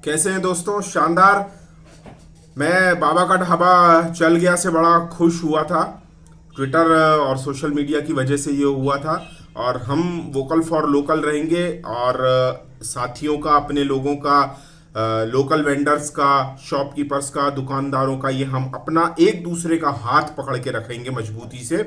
कैसे हैं दोस्तों? शानदार। मैं बाबा का ढाबा चल गया से बड़ा खुश हुआ था। ट्विटर और सोशल मीडिया की वजह से ये हुआ था। और हम वोकल फॉर लोकल रहेंगे और साथियों का, अपने लोगों का, लोकल वेंडर्स का, शॉपकीपर्स का, दुकानदारों का, ये हम अपना एक दूसरे का हाथ पकड़ के रखेंगे मजबूती से।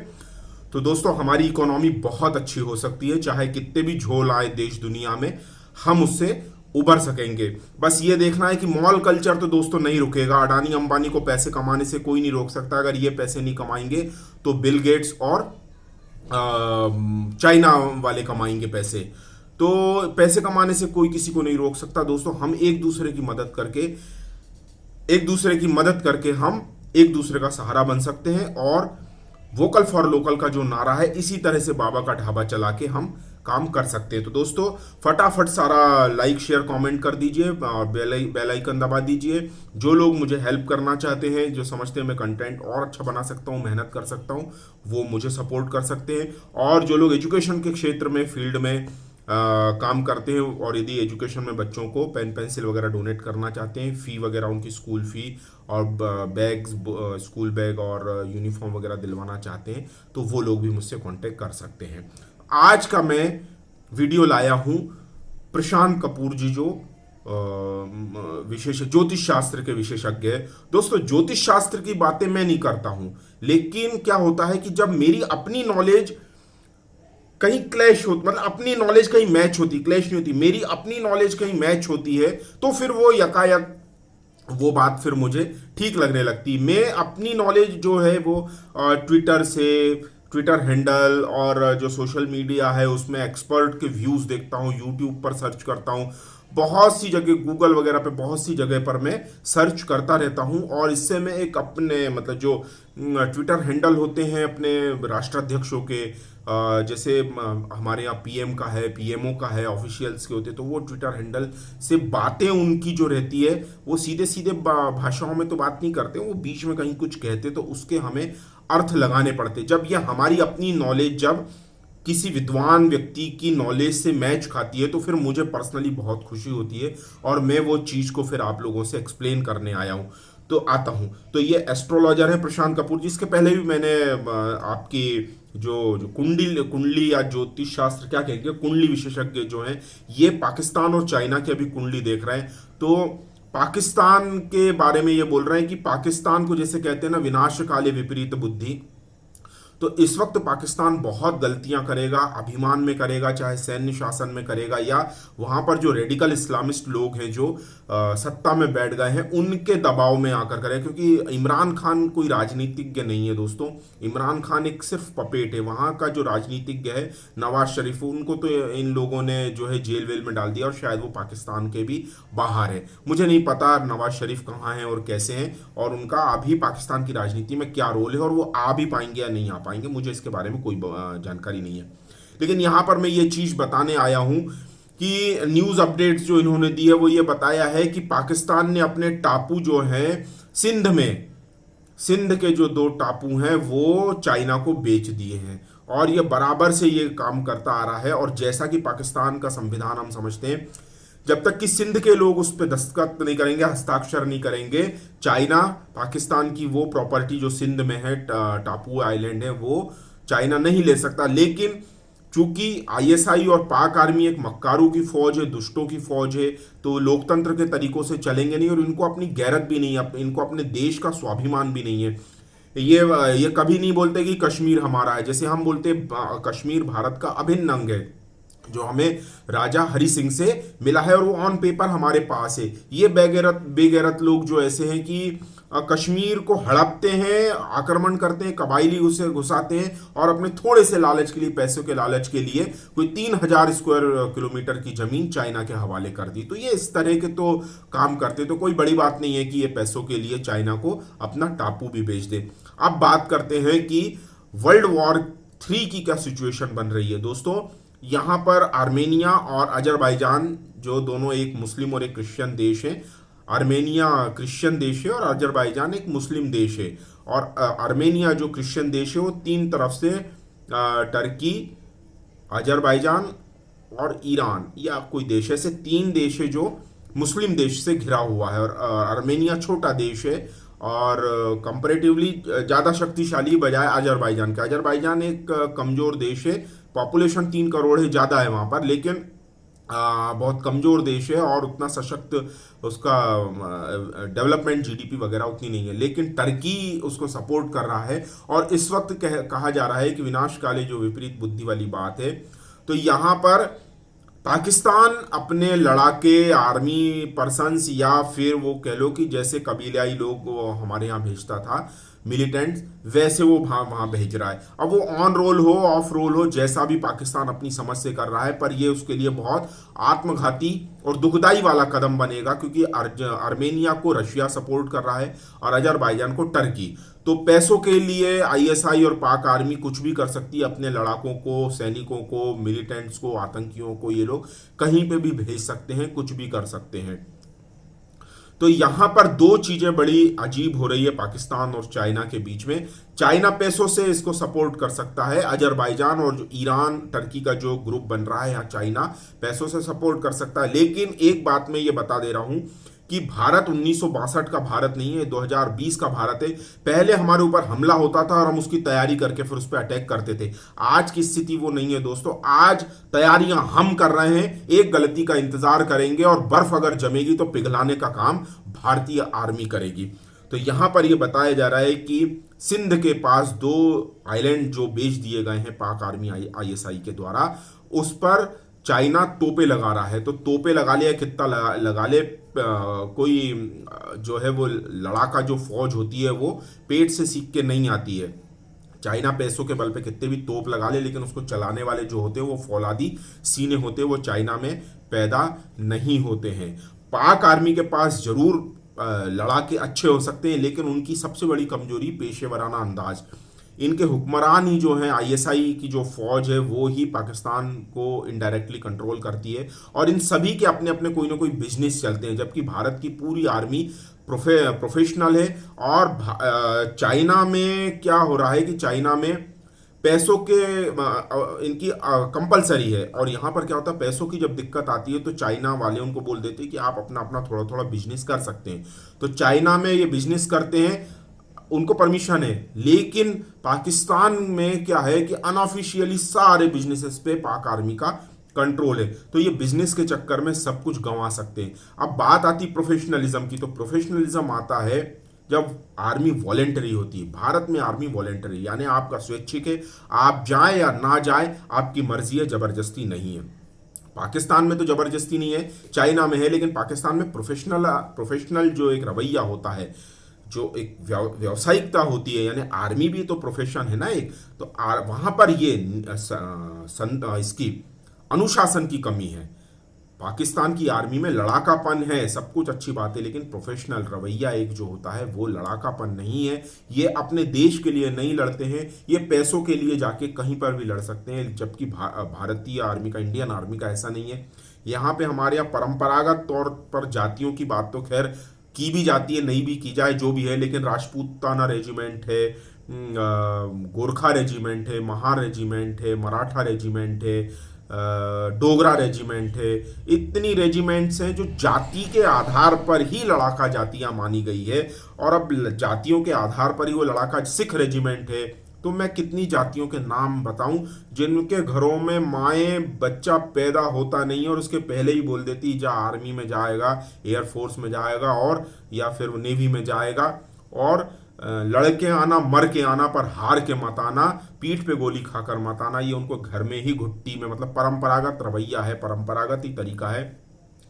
तो दोस्तों, हमारी इकोनॉमी बहुत अच्छी हो सकती है। चाहे कितने भी झोल आए देश दुनिया में, हम उससे उबर सकेंगे। बस ये देखना है कि मॉल कल्चर तो दोस्तों नहीं रुकेगा। अडानी अंबानी को पैसे कमाने से कोई नहीं रोक सकता। अगर ये पैसे नहीं कमाएंगे तो बिल गेट्स और चाइना वाले कमाएंगे पैसे। तो पैसे कमाने से कोई किसी को नहीं रोक सकता दोस्तों। हम एक दूसरे की मदद करके हम एक दूसरे का सहारा बन सकते हैं। और वोकल फॉर लोकल का जो नारा है, इसी तरह से बाबा का ढाबा चला के हम काम कर सकते हैं। तो दोस्तों, फटाफट सारा लाइक शेयर कमेंट कर दीजिए और बेल आइकन दबा दीजिए। जो लोग मुझे हेल्प करना चाहते हैं, जो समझते हैं मैं कंटेंट और अच्छा बना सकता हूँ, मेहनत कर सकता हूँ, वो मुझे सपोर्ट कर सकते हैं। और जो लोग एजुकेशन के क्षेत्र में, फील्ड में काम करते हैं, और यदि एजुकेशन में बच्चों को पेन पेंसिल वगैरह डोनेट करना चाहते हैं, फ़ी वगैरह उनकी स्कूल फ़ी और बैग्स, स्कूल बैग और यूनिफॉर्म वगैरह दिलवाना चाहते हैं, तो वो लोग भी मुझसे कांटेक्ट कर सकते हैं। आज का मैं वीडियो लाया हूँ प्रशांत कपूर जी, जो विशेष ज्योतिष शास्त्र के विशेषज्ञ है। दोस्तों, ज्योतिष शास्त्र की बातें मैं नहीं करता हूँ, लेकिन क्या होता है कि जब मेरी अपनी नॉलेज कहीं क्लैश हो, मतलब अपनी नॉलेज कहीं मैच होती, क्लैश नहीं होती, मेरी अपनी नॉलेज कहीं मैच होती है, तो फिर वो यकायक वो बात फिर मुझे ठीक लगने लगती। मैं अपनी नॉलेज जो है वो ट्विटर से, ट्विटर हैंडल और जो सोशल मीडिया है उसमें एक्सपर्ट के व्यूज़ देखता हूँ, यूट्यूब पर सर्च करता हूँ, बहुत सी जगह गूगल वगैरह पे बहुत सी जगह पर मैं सर्च करता रहता हूँ। और इससे मैं एक अपने, मतलब जो ट्विटर हैंडल होते हैं अपने राष्ट्राध्यक्षों के, जैसे हमारे यहाँ पीएम का है, पीएमओ का है, ऑफिशियल्स के होते हैं, तो वो ट्विटर हैंडल से बातें उनकी जो रहती है, वो सीधे सीधे भाषाओं में तो बात नहीं करते, वो बीच में कहीं कुछ कहते, तो उसके हमें अर्थ लगाने पड़ते। जब यह हमारी अपनी नॉलेज जब किसी विद्वान व्यक्ति की नॉलेज से मैच खाती है, तो फिर मुझे पर्सनली बहुत खुशी होती है और मैं वो चीज़ को फिर आप लोगों से एक्सप्लेन करने आया हूँ। तो आता हूँ, तो ये एस्ट्रोलॉजर है प्रशांत कपूर जी। इसके पहले भी मैंने आपकी जो कुंडली कुंडली या ज्योतिष शास्त्र क्या कहेंगे, कुंडली विशेषज्ञ जो हैं, ये पाकिस्तान और चाइना की अभी कुंडली देख रहे हैं। तो पाकिस्तान के बारे में ये बोल रहे हैं कि पाकिस्तान को जैसे कहते हैं ना, विनाश काले विपरीत बुद्धि, तो इस वक्त पाकिस्तान बहुत गलतियां करेगा, अभिमान में करेगा, चाहे सैन्य शासन में करेगा, या वहां पर जो रेडिकल इस्लामिस्ट लोग हैं जो सत्ता में बैठ गए हैं, उनके दबाव में आकर करेगा। क्योंकि इमरान खान कोई राजनीतिज्ञ नहीं है दोस्तों। इमरान खान एक सिर्फ पपेट है। वहां का जो राजनीतिज्ञ है नवाज शरीफ, उनको तो इन लोगों ने जो है जेल वेल में डाल दिया, और शायद वो पाकिस्तान के भी बाहर है। मुझे नहीं पता नवाज शरीफ कहाँ हैं और कैसे हैं, और उनका अभी पाकिस्तान की राजनीति में क्या रोल है, और वो आ भी पाएंगे या नहीं आ पाएंगे, मुझे इसके बारे में कोई जानकारी नहीं है। लेकिन यहाँ पर मैं ये चीज़ बताने आया हूँ कि न्यूज़ अपडेट्स जो इन्होंने दी है, वो ये बताया है कि पाकिस्तान ने अपने टापू जो हैं सिंध में, सिंध के जो 2 टापू हैं वो चाइना को बेच दिए हैं। और ये बराबर से ये काम करता आ रहा है। और जैसा कि पाकिस्तान का संविधान हम समझते हैं, जब तक कि सिंध के लोग उस पर दस्तखत नहीं करेंगे, हस्ताक्षर नहीं करेंगे, चाइना पाकिस्तान की वो प्रॉपर्टी जो सिंध में है, टापू आइलैंड है, वो चाइना नहीं ले सकता। लेकिन चूंकि आईएसआई और पाक आर्मी एक मक्कारों की फौज है, दुष्टों की फौज है, तो लोकतंत्र के तरीकों से चलेंगे नहीं, और इनको अपनी गैरत भी नहीं है, इनको अपने देश का स्वाभिमान भी नहीं है। ये कभी नहीं बोलते कि कश्मीर हमारा है। जैसे हम बोलते कश्मीर भारत का अभिन्न अंग है, जो हमें राजा हरि सिंह से मिला है, और वो ऑन पेपर हमारे पास है। ये बेगैरत लोग जो ऐसे हैं कि कश्मीर को हड़पते हैं, आक्रमण करते हैं, कबायली उसे घुसाते हैं, और अपने थोड़े से लालच के लिए, पैसों के लालच के लिए कोई 3000 स्क्वायर किलोमीटर की जमीन चाइना के हवाले कर दी। तो ये इस तरह के तो काम करते, तो कोई बड़ी बात नहीं है कि ये पैसों के लिए चाइना को अपना टापू भी बेच दे। अब बात करते हैं कि वर्ल्ड वॉर 3 की क्या सिचुएशन बन रही है दोस्तों। यहाँ पर आर्मेनिया और अजरबैजान, जो दोनों एक मुस्लिम और एक क्रिश्चियन देश है, आर्मेनिया क्रिश्चियन देश है और अजरबैजान एक मुस्लिम देश है। और आर्मेनिया जो क्रिश्चियन देश है वो 3 तरफ से, टर्की, अजरबैजान और ईरान, या कोई देश, ऐसे 3 देश है जो मुस्लिम देश से घिरा हुआ है, और आर्मेनिया छोटा देश है और कंपैरेटिवली ज़्यादा शक्तिशाली बजाय अजरबैजान का। अजरबैजान एक कमज़ोर देश है, पॉपुलेशन 3 करोड़ है, ज़्यादा है वहाँ पर, लेकिन बहुत कमज़ोर देश है और उतना सशक्त उसका डेवलपमेंट जीडीपी वगैरह उतनी नहीं है, लेकिन टर्की उसको सपोर्ट कर रहा है। और इस वक्त कहा जा रहा है कि विनाशकाले जो विपरीत बुद्धि वाली बात है, तो यहाँ पर पाकिस्तान अपने लड़ाके आर्मी पर्सन्स, या फिर वो कह लो कि जैसे कबीलाई लोग वो हमारे यहाँ भेजता था मिलिटेंट्स, वैसे वो वहाँ भेज रहा है। अब वो ऑन रोल हो ऑफ रोल हो, जैसा भी पाकिस्तान अपनी समझ से कर रहा है, पर ये उसके लिए बहुत आत्मघाती और दुखदाई वाला कदम बनेगा, क्योंकि आर्मेनिया को रशिया सपोर्ट कर रहा है और अजरबैजान को टर्की। तो पैसों के लिए आईएसआई और पाक आर्मी कुछ भी कर सकती है, अपने लड़ाकों को, सैनिकों को, मिलिटेंट्स को, आतंकियों को ये लोग कहीं पे भी भेज सकते हैं, कुछ भी कर सकते हैं। तो यहां पर दो चीजें बड़ी अजीब हो रही है पाकिस्तान और चाइना के बीच में। चाइना पैसों से इसको सपोर्ट कर सकता है, अजरबैजान और जो ईरान टर्की का जो ग्रुप बन रहा है यहाँ, चाइना पैसों से सपोर्ट कर सकता है। लेकिन एक बात मैं ये बता दे रहा हूं कि भारत 1962 का भारत नहीं है, 2020 का भारत है। पहले हमारे ऊपर हमला होता था और हम उसकी तैयारी करके फिर उस पर अटैक करते थे। आज की स्थिति वो नहीं है दोस्तों, आज तैयारियां हम कर रहे हैं, एक गलती का इंतजार करेंगे और बर्फ अगर जमेगी तो पिघलाने का काम भारतीय आर्मी करेगी। तो यहां पर यह बताया जा रहा है कि सिंध के पास 2 आइलैंड जो बेच दिए गए हैं पाक आर्मी आईएसआई के द्वारा, उस पर चाइना तोपे लगा रहा है। तो तोपे लगा ले या कितना लगा ले, कोई जो है वो लड़ाका जो फौज होती है वो पेट से सीख के नहीं आती है। चाइना पैसों के बल पे कितने भी तोप लगा ले, लेकिन उसको चलाने वाले जो होते हैं वो फौलादी सीने होते हैं, वो चाइना में पैदा नहीं होते हैं। पाक आर्मी के पास जरूर लड़ाके अच्छे हो सकते हैं, लेकिन उनकी सबसे बड़ी कमजोरी पेशेवराना अंदाज। इनके हुक्मरान ही जो हैं, आईएसआई की जो फौज है वो ही पाकिस्तान को इनडायरेक्टली कंट्रोल करती है, और इन सभी के अपने अपने कोई ना कोई बिजनेस चलते हैं। जबकि भारत की पूरी आर्मी प्रोफेशनल है। और चाइना में क्या हो रहा है कि चाइना में पैसों के इनकी कंपलसरी है, और यहाँ पर क्या होता है, पैसों की जब दिक्कत आती है तो चाइना वाले उनको बोल देते हैं कि आप अपना अपना थोड़ा थोड़ा बिजनेस कर सकते हैं। तो चाइना में ये बिजनेस करते हैं, उनको परमिशन है। लेकिन पाकिस्तान में क्या है कि अनऑफिशियली सारे बिजनेसेस पे पाक आर्मी का कंट्रोल है, तो ये बिजनेस के चक्कर में सब कुछ गंवा सकते हैं। अब बात आती प्रोफेशनलिज्म की, तो प्रोफेशनलिज्म आता है जब आर्मी वॉलेंटरी होती है। भारत में आर्मी वॉलेंटरी यानी आपका स्वैच्छिक है, आप जाए या ना जाए आपकी मर्जी है, जबरदस्ती नहीं है। पाकिस्तान में तो जबरदस्ती नहीं है, चाइना में है, लेकिन पाकिस्तान में प्रोफेशनल जो एक रवैया होता है, जो एक व्यावसायिकता होती है, यानी आर्मी भी तो प्रोफेशन है ना एक, तो वहां पर ये इसकी अनुशासन की कमी है। पाकिस्तान की आर्मी में लड़ाकापन है, सब कुछ अच्छी बात है, लेकिन प्रोफेशनल रवैया एक जो होता है वो लड़ाकापन नहीं है। ये अपने देश के लिए नहीं लड़ते हैं, ये पैसों के लिए जाके कहीं पर भी लड़ सकते हैं। जबकि भारतीय आर्मी का, इंडियन आर्मी का ऐसा नहीं है। यहाँ पे हमारे यहाँ परंपरागत तौर पर जातियों की बात तो खैर की भी जाती है, नहीं भी की जाए, जो भी है, लेकिन राजपूताना रेजिमेंट है, गोरखा रेजिमेंट है, महार रेजिमेंट है, मराठा रेजिमेंट है, डोगरा रेजिमेंट है, इतनी रेजिमेंट्स हैं जो जाति के आधार पर ही लड़ाका जातियां मानी गई है। और अब जातियों के आधार पर ही वो लड़ाका, सिख रेजिमेंट है, तो मैं कितनी जातियों के नाम बताऊं जिनके घरों में माएँ बच्चा पैदा होता नहीं है और उसके पहले ही बोल देती जा आर्मी में जाएगा, एयरफोर्स में जाएगा, और या फिर नेवी में जाएगा, और लड़के आना मर के आना पर हार के मत आना, पीठ पे गोली खाकर मत आना। ये उनको घर में ही घुट्टी में, मतलब परंपरागत रवैया है, परंपरागत ही तरीका है,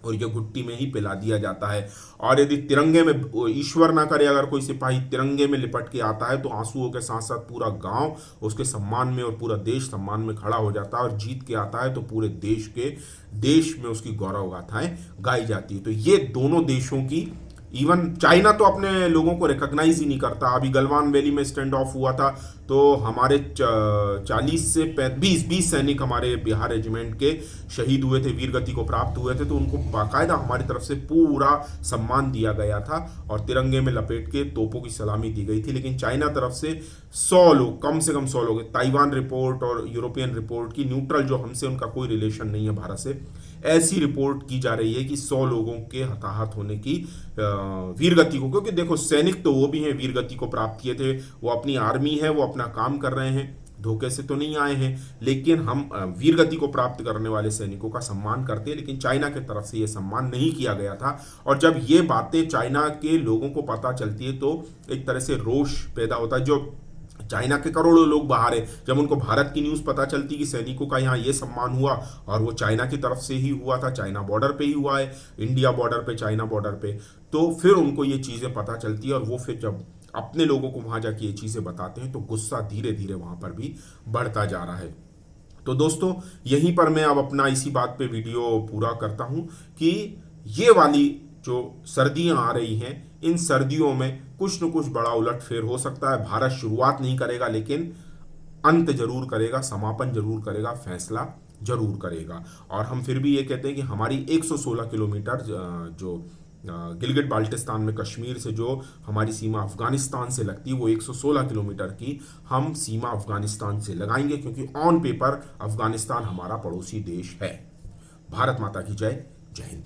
और ये घुट्टी में ही पिला दिया जाता है। और यदि तिरंगे में, ईश्वर ना करे अगर कोई सिपाही तिरंगे में लिपट के आता है, तो आंसुओं के साथ साथ पूरा गांव उसके सम्मान में और पूरा देश सम्मान में खड़ा हो जाता है, और जीत के आता है तो पूरे देश में उसकी गौरव गाथाएं गाई जाती है। तो ये दोनों देशों की, इवन चाइना तो अपने लोगों को रिकॉग्नाइज ही नहीं करता। अभी गलवान वैली में स्टैंड ऑफ हुआ था, तो हमारे 40 से 20 सैनिक हमारे बिहार रेजिमेंट के शहीद हुए थे, वीर गति को प्राप्त हुए थे, तो उनको बाकायदा हमारी तरफ से पूरा सम्मान दिया गया था और तिरंगे में लपेट के तोपों की सलामी दी गई थी। लेकिन चाइना तरफ से 100 लोग, कम से कम 100 लोग, ताइवान रिपोर्ट और यूरोपियन रिपोर्ट की न्यूट्रल, जो हमसे उनका कोई रिलेशन नहीं है भारत से, ऐसी रिपोर्ट की जा रही है कि 100 लोगों के हताहत होने की वीरगति को, क्योंकि देखो सैनिक तो वो भी हैं, वीरगति को प्राप्त किए थे, वो अपनी आर्मी है, वो अपना काम कर रहे हैं, धोखे से तो नहीं आए हैं। लेकिन हम वीरगति को प्राप्त करने वाले सैनिकों का सम्मान करते हैं, लेकिन चाइना की तरफ से यह सम्मान नहीं किया गया था। और जब ये बातें चाइना के लोगों को पता चलती है तो एक तरह से रोष पैदा होता है। जो चाइना के करोड़ों लोग बाहर है, जब उनको भारत की न्यूज़ पता चलती कि सैनिकों का यहाँ ये सम्मान हुआ और वो चाइना की तरफ से ही हुआ था, चाइना बॉर्डर पे ही हुआ है, इंडिया बॉर्डर पे, चाइना बॉर्डर पे, तो फिर उनको ये चीज़ें पता चलती है और वो फिर जब अपने लोगों को वहाँ जाके ये चीज़ें बताते हैं तो गुस्सा धीरे धीरे वहाँ पर भी बढ़ता जा रहा है। तो दोस्तों यहीं पर मैं अब अपना इसी बात पे वीडियो पूरा करता हूँ कि ये वाली जो सर्दियां आ रही हैं, इन सर्दियों में कुछ न कुछ बड़ा उलटफेर हो सकता है। भारत शुरुआत नहीं करेगा लेकिन अंत जरूर करेगा, समापन जरूर करेगा, फैसला जरूर करेगा। और हम फिर भी ये कहते हैं कि हमारी 116 किलोमीटर जो गिलगिट बाल्टिस्तान में कश्मीर से जो हमारी सीमा अफगानिस्तान से लगती है, वो 116 किलोमीटर की हम सीमा अफगानिस्तान से लगाएंगे, क्योंकि ऑन पेपर अफगानिस्तान हमारा पड़ोसी देश है। भारत माता की जय। जय हिंद।